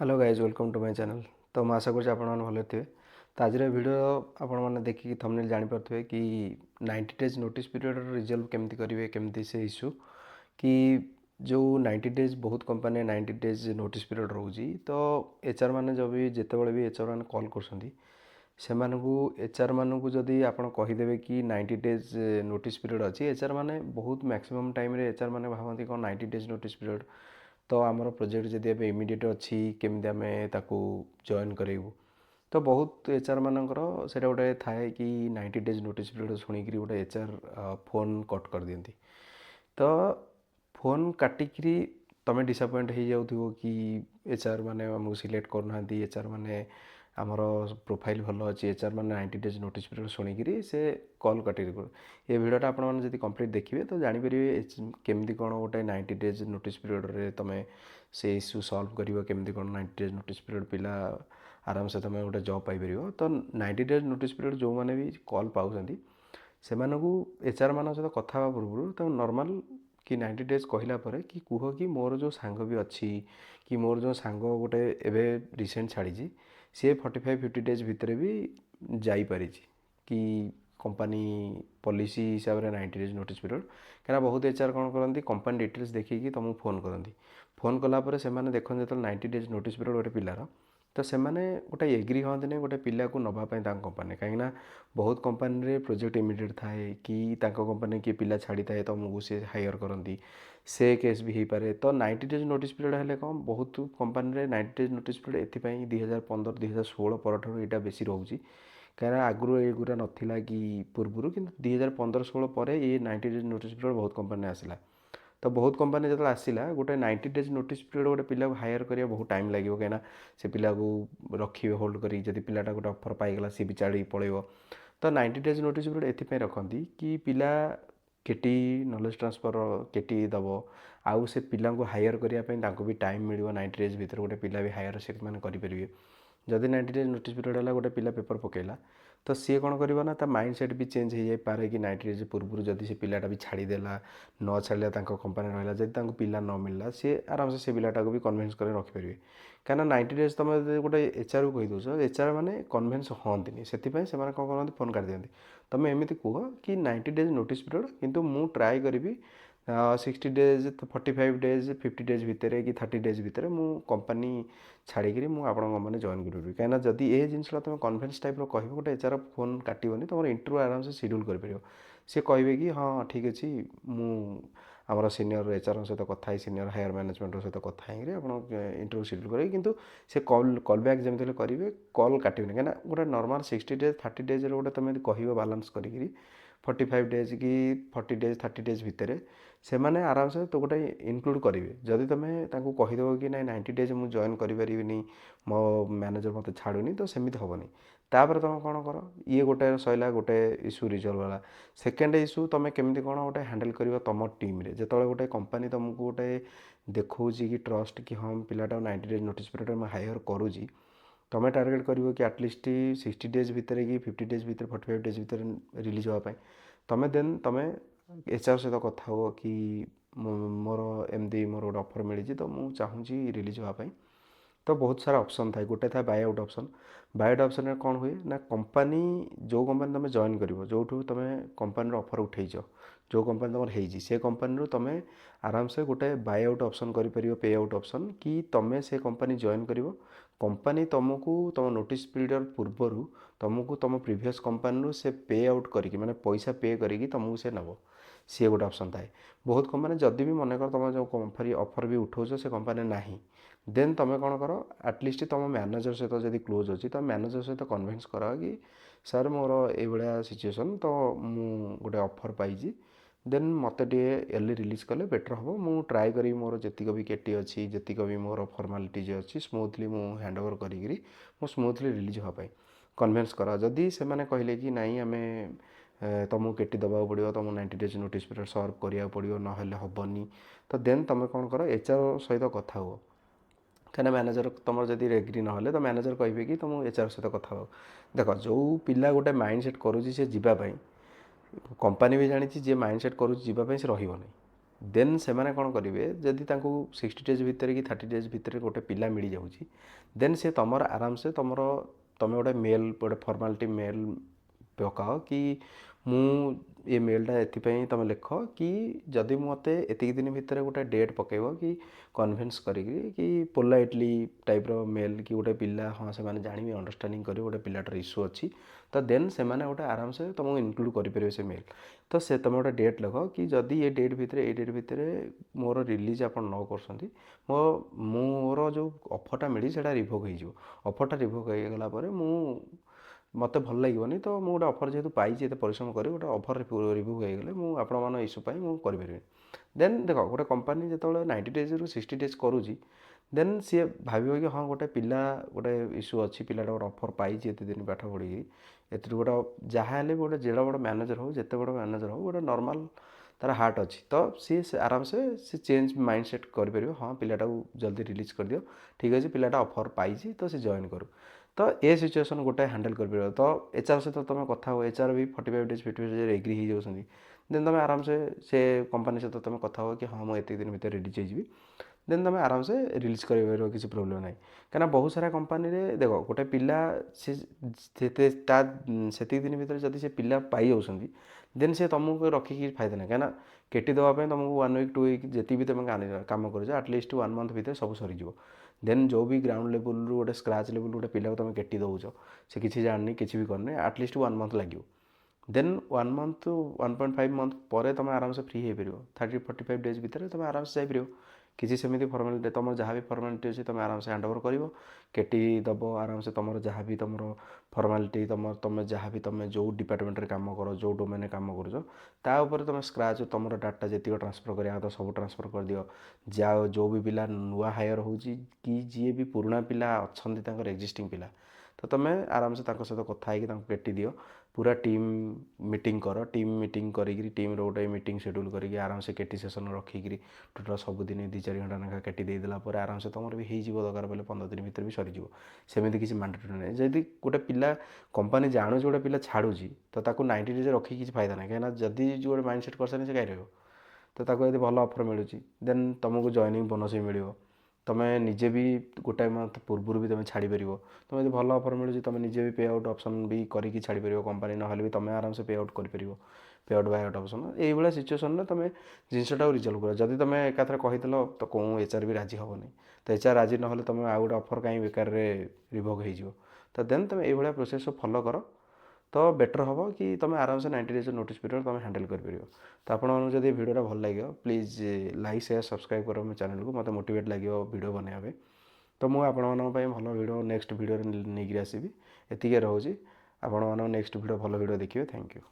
Hello guys welcome to my channel. तो मैं आशा करुँच आपण भले थे। तो आज वीडियो आपण मैंने देखिए थंबनेल जानीपे कि 90 डेज नोटिस पीरियड रिजल्व केमती करेंगे केमती से इश्यू कि जो 90 डेज बहुत कंपनी 90 डेज नोटिस पीरियड रोचे। तो एचआर मैंने जब भी जिते भी एचआर मैंने कॉल कर एचआर मानू जदि आप कहीदेवे कि 90 डेज नोटिस पीरियड अच्छी एचआर मैंने बहुत मैक्सिमम टाइम एचआर मैंने भावती कौन 90 डेज नोटिस पीरियड तो आमर प्रोजेक्ट जदि ए इमिडिएट अच्छी केमी आम जॉइन करूँ तो बहुत एचआर मानकर से गोटे थाए कि 90 डेज नोटिस पीरियड शुणिक गोटे एचआर फोन कट कर दिखती। तो फोन काटिकी तुम डिसअपॉइंट हो जाऊ कि एचआर माने आमको सिलेक्ट करना एचआर माने आमर प्रोफाइल भल अच्छी एचआर मैंने 90 डेज नोटिस पीरियड शुणिकी से कॉल काट ये भिडियोटा आपड़ी कंप्लीट देखिए तो जानीपर केमती कौन गोटे 90 डेज नोटिस पीरियड रे तुम से इश्यू सॉल्व कर केमती कौन 90 डेज नोटिस पीरियड पिला आराम से तुम गोटे जॉब पाइपर। तो 90 डेज नोटिस पीरियड जो मैंने भी कॉल पाँच से एचआर मान सहित कथा पूर्व तो नॉर्मल कि 90 डेज कहला कि कह कि मोर जो सांग भी अच्छी कि मोर जो सांग गोटे एवं रिसेंट छाड़ी सी 45-50 डेज भितर भी जापारी कि कंपनी पॉलिसी हिसाब से 90 डेज नोटिस पीरियड क्या बहुत एचआर कौन करती कंपनी डिटेल्स देखिए तुमको फोन करती फोन कलापर से देखते जो 90 डेज नोटिस पीरियड गोटे पिलार तो से गोटे एग्री हाँ नहीं गोटे पिला को नापी कंपनी कहीं बहुत कंपनी प्रोजेक्ट इमिडिएट थाए कि कंपनी किए पिला छाड़ी थाए तुमको सी हायर करती से केस भी हो पारे। तो 90 डेज नोटिस पीरियड हेल्ले कौन बहुत कंपनी 90 डेज नोटिस पीरियड ये 2015-2016 पर यहाँ बेसी रोचे कहीं आगु एगुरा नाला कि पूर्वर कि 2015-16 पर ये 90 डेज नोटिस पीरियड बहुत कंपनी आसला। तो बहुत कंपनी जो आसला गोटे 90 डेज नोटिस पीरियड गोटे पिला हायर करा बहुत टाइम लगे कहीं से पिला को रखिए होल्ड करी जब पिलाटा गोटे ऑफर पाईगला सी भी छाड़ी पड़ेब। तो 90 डेज नोटिस पीरियड एथपाई रखती कि पिला केटी नॉलेज ट्रांसफर केटी दब आउ से पिला को हायर करने भी टाइम मिल 90 डेज भितर गोटे पिला भी हायर से मैंने करेंगे। जदि 90 डेज नोटिस पीरियड है गोटे पिला पेपर पकेला तो सी कौन कर माइंड सेट भी चेंज हो जाए कि 90 डेज पूर्व जदि से पिलाटा भी छाड़देला न छाड़ा कंपनी रहा जब पिला न मिलला सी आराम से पिलाटा को भी कन्भिन्स कर रखिपारे कहीं 90 डेज तुम गोटे एचआर को कहीदे एचआर मैंने कन्भिन्स हाँथनी से कौन करते फोन काट दिखती तुम एमती कह कि 90 डेज नोटिस पीरियड किंतु मु ट्राए करी 60 डेज 45 डेज 50 डेज भितर कि 30 डेज भितर मु कंपनी छाड़ी मुझे जॉइन करी कहीं जदि ये जिनसा तुम कन्भिन्स टाइप कह गोटे एचआर फोन काटनी तुम इंटरव्यू आराम से शेड्यूल कर सी कहे कि हाँ ठीक अच्छे आमर सीनियर एचआर सहित कथा सीनियर हायर मैनेजमेंट सहित कथा इंटरव्यू शेड्यूल करेंगे किंतु से कॉल बैक जमी करेंगे कॉल काटने कहीं गोटे नॉर्मल 60 डेज 30 डेज गोटे तुम कह बालांस करी 45 डेज कि 40 डेज 30 डेज भितर से मैंने आराम से तो गोटे इनक्लूड करेंगे जदि तुम्हें कहीदेव कि ना 90 डेज मुझे जॉइन करें मो मैनेजर मत छाड़ूनी तो सेमती हेनी तापर तुम कौन कर ये गोटे सैला गोटे इश्यू रिजल्व वाला सेकेंड इश्यू तुम केमी कौन गोटे हैंडल कर तुम टीम जो गोटे कंपनी तुमको गोटे देखा कि ट्रस्ट कि हाँ पिलाटा 90 डेज नोटिस पीरियड मैं हायर करुँची तुम टार्गेट कर कि आटलिस्ट 60 डेज भितर कि 50 डेज भितर 45 डेज भितर रिलीज होगापी तुम देन तुम एचआर सहित कथा हो कि मोर एमती मोर गोटे ऑफर मिली तो मुझे चाहूँगी रिलीज होगापी। तो बहुत सारा ऑप्शन था गोटे था bye out option buy out option में कौन हुए ना कंपनी जो कंपनी तुम जॉइन कर जो तुम कंपनी ऑफर उठेच जो कंपनी तुम हो से कंपनी तुम आराम से गोटे बाय आउट ऑप्शन कर पे आउट ऑप्शन कि तुम से कंपनी जॉइन कर कंपनी तुमको तुम नोटिस पीरियड पूर्वर तुमको तुम प्रीवियस कंपनी से पे आउट करके माने पैसा पे करके तुमको से नब सी गोटे ऑप्शन थाए। बहुत कंपनी जदि भी मनकर तुम जो ऑफर भी उठाऊच से कंपनी ना देन तुम कौन कर आटलिस्ट तुम मैनेजर सहित जब क्लोज अच्छी तो मैनेजर सहित कन्भिन्स कर कि सर मोर ये सिचुएसन तो मु गोटे ऑफर पाई देन मत अर्ली रिलीज कले बेटर हम मु ट्राए करी मोर जी भी केटी अच्छी जी भी मोर फर्मालीटीज अच्छी स्मूथली मु हैंड ओवर करी स्मूथली रिलीज होगापाई कन्भिन्स कर जदि से कहले कि नाई आम तुमको केटी दबा पड़ो तुम 90 डेज नोटिस पीरियड सर्व करा पड़ो ना हेनी तो देन तुम कौन कर एचआर सहित कथा हुआ कहीं मैनेजर तुम जब एग्री ना तो मैनेजर कहे कि तुम एचआर सहित कथा हो देख जो पिला गोटे माइंड सेट करुँची से जीवाई कंपनी भी जानी जी माइंड सेट करुँची से रही नहीं देन से कौन करेंगे जदि 60 डेज भितर कि 30 डेज भितर गोटे पिला मिल जाऊँगी देन से तुम आराम से तुम तुम गोटे मेल गोटे फर्मालिटी मेल पकाओ कि मु ये मेलटा एपाई तुम लिख कि जदि मत एति दिन भितर गोटे डेट पकेब कि कन्भिन्स कि पोलाइटली टाइप रो मेल कि गोटे पिला हाँ से जानी अंडरस्टांडिंग कर गोटे पिलाटर इश्यू अच्छी तो देन से गोटे आराम से तुमको इनक्लूड करेंगे से मेल तो से तुम गोटे डेट लिख कि जदि ये डेट भितर मोर रिलीज आप न कर मोर जो ऑफरटा मिली से रिवोक हो ऑफरटा रिवोक हो गला मत भल लगे तो मुझे गोटे ऑफर जेहतु पाई परिश्रम कर गोटे ऑफर रिव्यू हो आपण इश्यू मुझे देन देख गोटे कंपनी जो 90 डेज रु 60 डेज करुँची देन सी भाव कि हाँ गोटे पिला गोटे इश्यू अच्छी पिलाटा गोटे ऑफर पाई एत दिन पाठ पढ़ी ए गोटे जहाँ गोटे जेड़ा बड़ मैनेजर हो जिते बड़ मैनेजर हो गोटे नॉर्मल तार हार्ट अच्छी तो सी आराम से चेंज माइंड सेट कर हाँ पिलाटा जल्दी रिलीज कर दियो ठीक अच्छे पिलाटा ऑफर पाई तो सी जॉइन करू तो ये सिचुएसन गोटे हैंडल कर तो एचआर सहित तुम कथा हो एचआर भी 45 डेज 55 डेज एग्री हो जाती देन तुम आराम से कंपनी सहित तुम कथा हो कि हाँ मुझे दिन भितर रिलीज हो देन तुम आराम से रिलीज कर किसी प्रोब्लेम ना कहीं बहुत सारा कंपनी देख गोटे पिला से दिन भितर जब से पिला पाई जाऊँगी देन से तुमको रखिकी फायदा ना कहीं केटी देवाई तुमको 1 वीक 2 वीक जी भी तुम काम कर आटलिस्ट 1 मंथ भितर सब सरीज देन जो भी ग्राउंड लेवल गोटे स्क्राच लेवल गोटे पिला को तुम केटी दौच से किसी जाननी किसी भी करनी आटलिस्ट 1 मंथ लगे देन 1 मंथ 1.5 मंथ पर तुम आराम से फ्री हो पार 30-45 डेज भितर तुम आराम से जापर किसी सेमती फर्मालिटी तुम जहाँ भी फर्मालिटी अच्छे तुम आराम से हैंड ओवर कर केटी दब आराम से तुम जहाँ भी तुम फर्मालिटी तुम जहाँ भी तुम जो डिपार्टमेंट रे काम कर जो डोमेन काम कर तुम स्क्राच तुम डाटा जी ट्रांसफर करा तो सब ट्रांसफर कर दियो जाओ जो भी पिला नुआ हायर हो कि जी भी पुराना पिला अच्छा एक्जिस्टिंग पिला तो तुम आराम से सहित कथा है केटी दियो पूरा टीम मीटिंग कर टीम मीटिंग करी टीम रोटे मीटिंग शेड्यूल करी आराम से केटी सेसन रखिकी टोटाल सबुदिन 2-4 घंटा नाखा केटी देदेला आराम से तुम भी हो दरकार पड़े 15 दिन भितर भी सरीज सेमती किसी मैंडेटरी नहीं जदि गोटे पिला कंपनी जानू गोटे पिला छाड़ुची तो 90 डेज रखी किसी फायदा ना कहीं जदि जो गोटे माइंड सेट कर सारे से कहीं रहो तो यदि भल ऑफर मिलूँ देन तुमको जॉइनिंग बोनस भी मिल तुम्हें निजे भी गोटाए मंथ पूर्व भी तुम्हें छाड़ी पार तुम यदि भल ऑफर मिलूँ तुम निजे भी पे आउट ऑप्शन भी करके छाड़ी पार कंपनी ना भी तुम आराम से पे आउट कर पे आउट बाय आउट ऑप्शन ये सिचुएसन में तुम जिनटा रिजल्व कर जब तुम एकाथरे कहीदेल तो कौन एचआर भी राजी हेनी तो एचआर राजी ना तुम आउ गोटे ऑफर कहीं बेकार रिवोक हो तो देन तुम ये प्रोसेस फॉलो कर तो बेटर हम कि तुम आराम से 90 डेज नोटिस पीरियड तुम हैंडल कर तो आपको जब वीडियो भल लगे प्लीज लाइक शेयर सब्सक्राइब कर मो चैनल को मत मोटिवेट लगे वीडियो बनवाई तो मुझे आपण भल वीडियो नेक्स्ट वीडियो नहीं आसबि एतिके रोचे आपण नेक्स्ट वीडियो भल वीडियो देखिए थैंक यू।